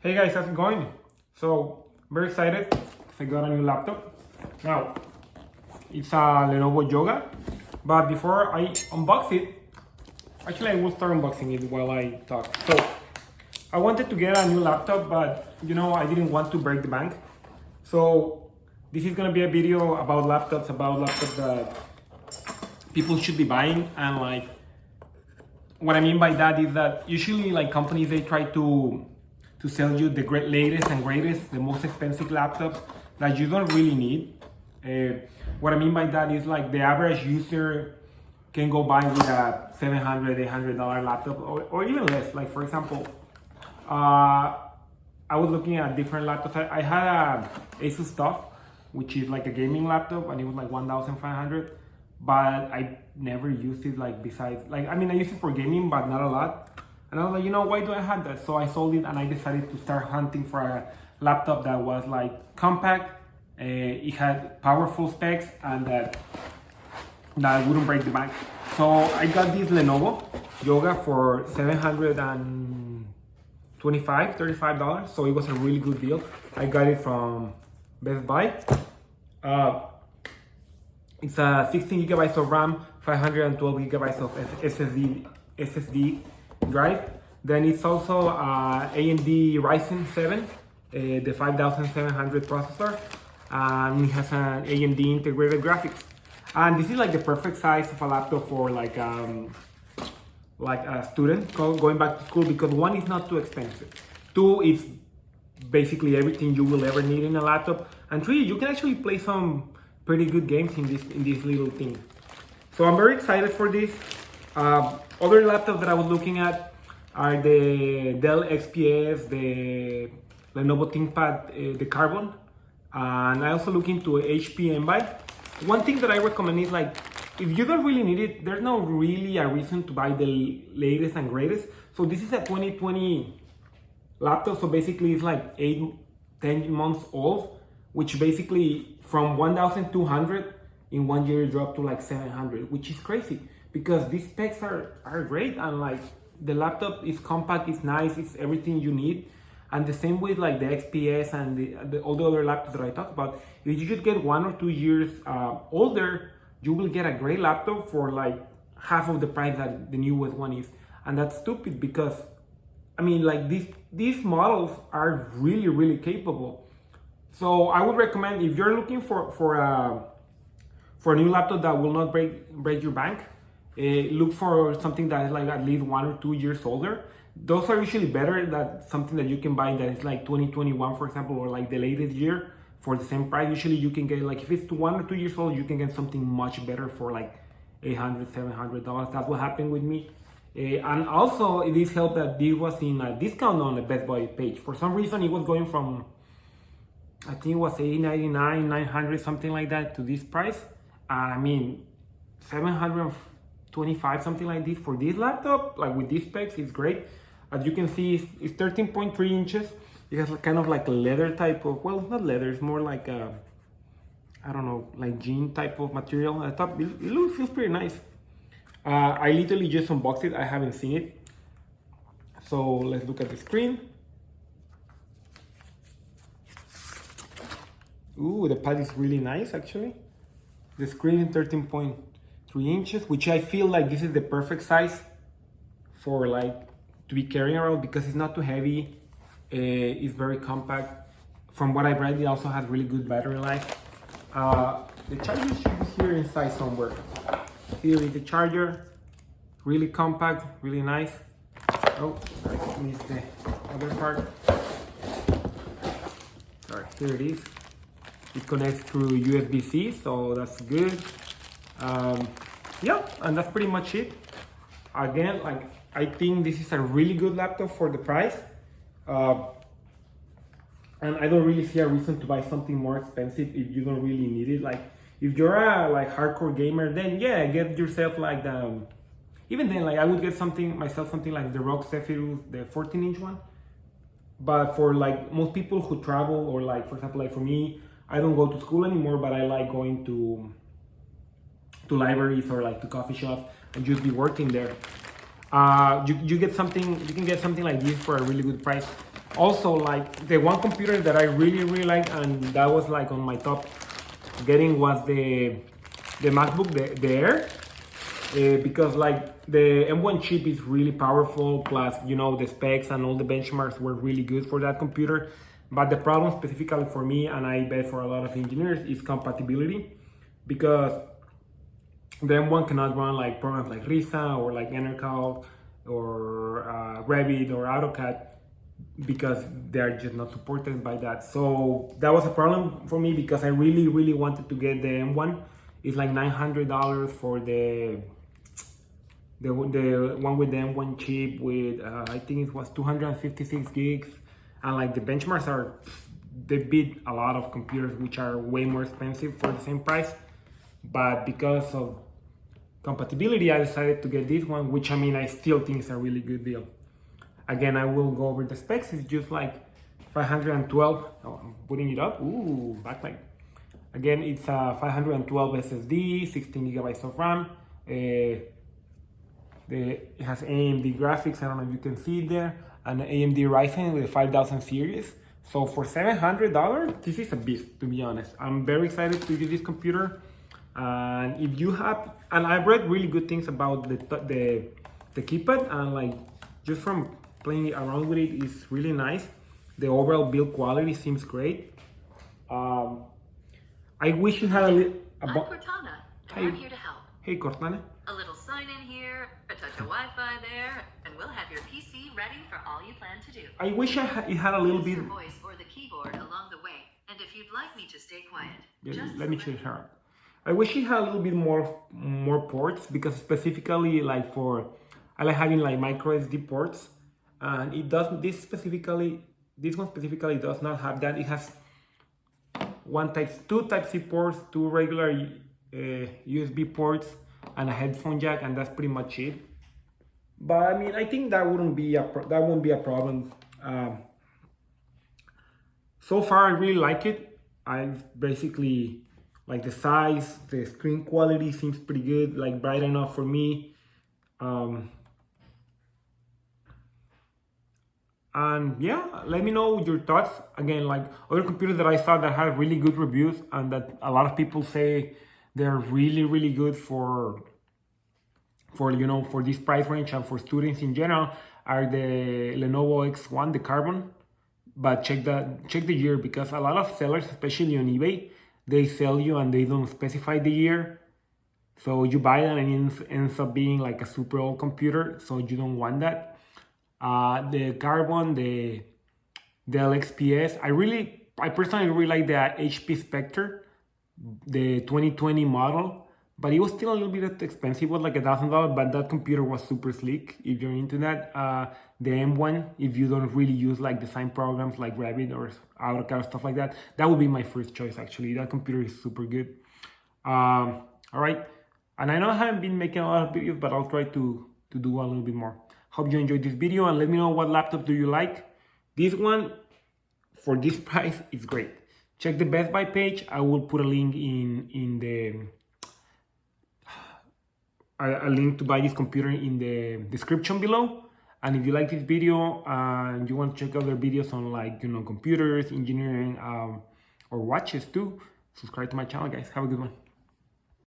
Hey guys, how's it going? So, very excited because I got a new laptop. Now, it's a Lenovo Yoga, but before I unbox it, actually I will start unboxing it while I talk. So, I wanted to get a new laptop, but I didn't want to break the bank. So, this is gonna be a video about laptops that people should be buying, and what I mean by that is that usually companies, they try to sell you the latest and greatest, the most expensive laptops that you don't really need. What I mean by that is the average user can go buy with a $700, $800 laptop, or even less. Like for example, I was looking at different laptops. I had a Asus TUF, which is like a gaming laptop, and it was like 1,500. But I never used it besides I used it for gaming, but not a lot. And I was like, why do I have that? So I sold it and I decided to start hunting for a laptop that was compact. It had powerful specs and that wouldn't break the bank. So I got this Lenovo Yoga for $35. So it was a really good deal. I got it from Best Buy. It's a 16 gigabytes of RAM, 512 gigabytes of SSD drive. Then it's also AMD Ryzen 7, the 5700 processor, and it has an AMD integrated graphics. And this is the perfect size of a laptop for a student going back to school, because one, is not too expensive. Two, it's basically everything you will ever need in a laptop. And three, you can actually play some pretty good games in this little thing. So I'm very excited for this. Other laptops that I was looking at are the Dell XPS, the Lenovo ThinkPad, the Carbon, and I also look into HP Envy. One thing that I recommend is if you don't really need it, there's no really a reason to buy the latest and greatest. So this is a 2020 laptop, so basically it's 8-10 months old, which basically from 1,200 in 1 year dropped to 700, which is crazy because these specs are great, and the laptop is compact, it's nice, it's everything you need. And the same with the XPS and all the other laptops that I talked about. If you should get 1 or 2 years older, you will get a great laptop for half of the price that the newest one is. And that's stupid because these models are really, really capable. So I would recommend, if you're looking for a new laptop that will not break your bank, look for something that is at least 1 or 2 years older. Those are usually better than something that you can buy that is 2021, for example, or the latest year for the same price. Usually you can get if it's 1 or 2 years old, you can get something much better for $800, $700. That's what happened with me. And also it is helped that this was in a discount on the Best Buy page. For some reason it was going from, I think it was $899, $900, something like that, to this price. And $725, something like this for this laptop, with these specs, it's great. As you can see, it's 13.3 inches. It has kind of a leather type of, well, it's not leather, it's more I don't know, jean type of material. I thought it feels pretty nice. I literally just unboxed it, I haven't seen it. So let's look at the screen. Ooh, the pad is really nice actually. The screen is 13.3 inches, which I feel this is the perfect size for to be carrying around because it's not too heavy. It's very compact. From what I've read, it also has really good battery life. The charger should be here inside somewhere. Here is the charger. Really compact, really nice. Oh, I missed the other part. Sorry, here it is. It connects through USB-C, so that's good. Yeah, and that's pretty much it. Again, I think this is a really good laptop for the price. And I don't really see a reason to buy something more expensive if you don't really need it. If you're a hardcore gamer, then yeah, get yourself even then I would get myself something like the ROG Zephyrus, the 14-inch one. But for most people who travel, or for example, for me, I don't go to school anymore, but I like going to libraries or to coffee shops and just be working there. you get something, you can get something like this for a really good price. Also, like the one computer that I really like, and that was like on my top getting, was the MacBook, the Air, because like the M1 chip is really powerful, plus you know the specs and all the benchmarks were really good for that computer. But the problem specifically for me, and I bet for a lot of engineers, is compatibility, because the M1 cannot run like programs like Ryzen or like Enercal or Revit or AutoCAD, because they're just not supported by that. So that was a problem for me, because I really wanted to get the M1. It's like $900 for the one with the M1 chip with I think it was 256 gigs, and like the benchmarks are, they beat a lot of computers which are way more expensive for the same price. But because of compatibility, I decided to get this one, which I mean I still think is a really good deal. Again, I will go over the specs. It's just like 512. Oh, I'm putting it up. Ooh, backlight. Again, it's a 512 SSD, 16 gigabytes of RAM. It has AMD graphics. I don't know if you can see it there, and AMD Ryzen with the 5000 series. So for $700, this is a beast, to be honest. I'm very excited to use this computer. And if you have, and I've read really good things about the keypad, and like just from playing around with it, is really nice. The overall build quality seems great. I wish you had a little. I'm Cortana, and I'm here to help. Hey Cortana. A little sign in here, a touch of Wi-Fi there, and we'll have your PC ready for all you plan to do. I wish it had a little Use bit. your voice or the keyboard along the way, and if you'd like me to stay quiet, just let me check her out. I wish it had a little bit more ports, because specifically like for, I like having like micro SD ports, and it doesn't. This one specifically does not have that. It has two Type-C ports, two regular USB ports, and a headphone jack, and that's pretty much it. But I mean, I think that won't be a problem. So far, I really like it. I basically like the size, the screen quality seems pretty good, like bright enough for me. And yeah, let me know your thoughts. Again, like other computers that I saw that had really good reviews, and that a lot of people say they're really good for you know, for this price range and for students in general, are the Lenovo X1, the Carbon. But check the year, because a lot of sellers, especially on eBay, they sell you and they don't specify the year. So you buy it and it ends up being like a super old computer, so you don't want that. The Carbon, the LXPS, I personally really like the HP Spectre, the 2020 model, but it was still a little bit expensive. It was like $1,000, but that computer was super sleek if you're into that. The M1, if you don't really use like design programs like Revit or AutoCAD, stuff like that, that would be my first choice actually. That computer is super good. All right, and I know I haven't been making a lot of videos, but I'll try to do a little bit more. Hope you enjoyed this video, and let me know what laptop do you like. This one, for this price, is great. Check the Best Buy page. I will put a link in the a link to buy this computer in the description below. And if you like this video and you want to check other videos on, like, you know, computers, engineering, or watches too, subscribe to my channel, guys. Have a good one.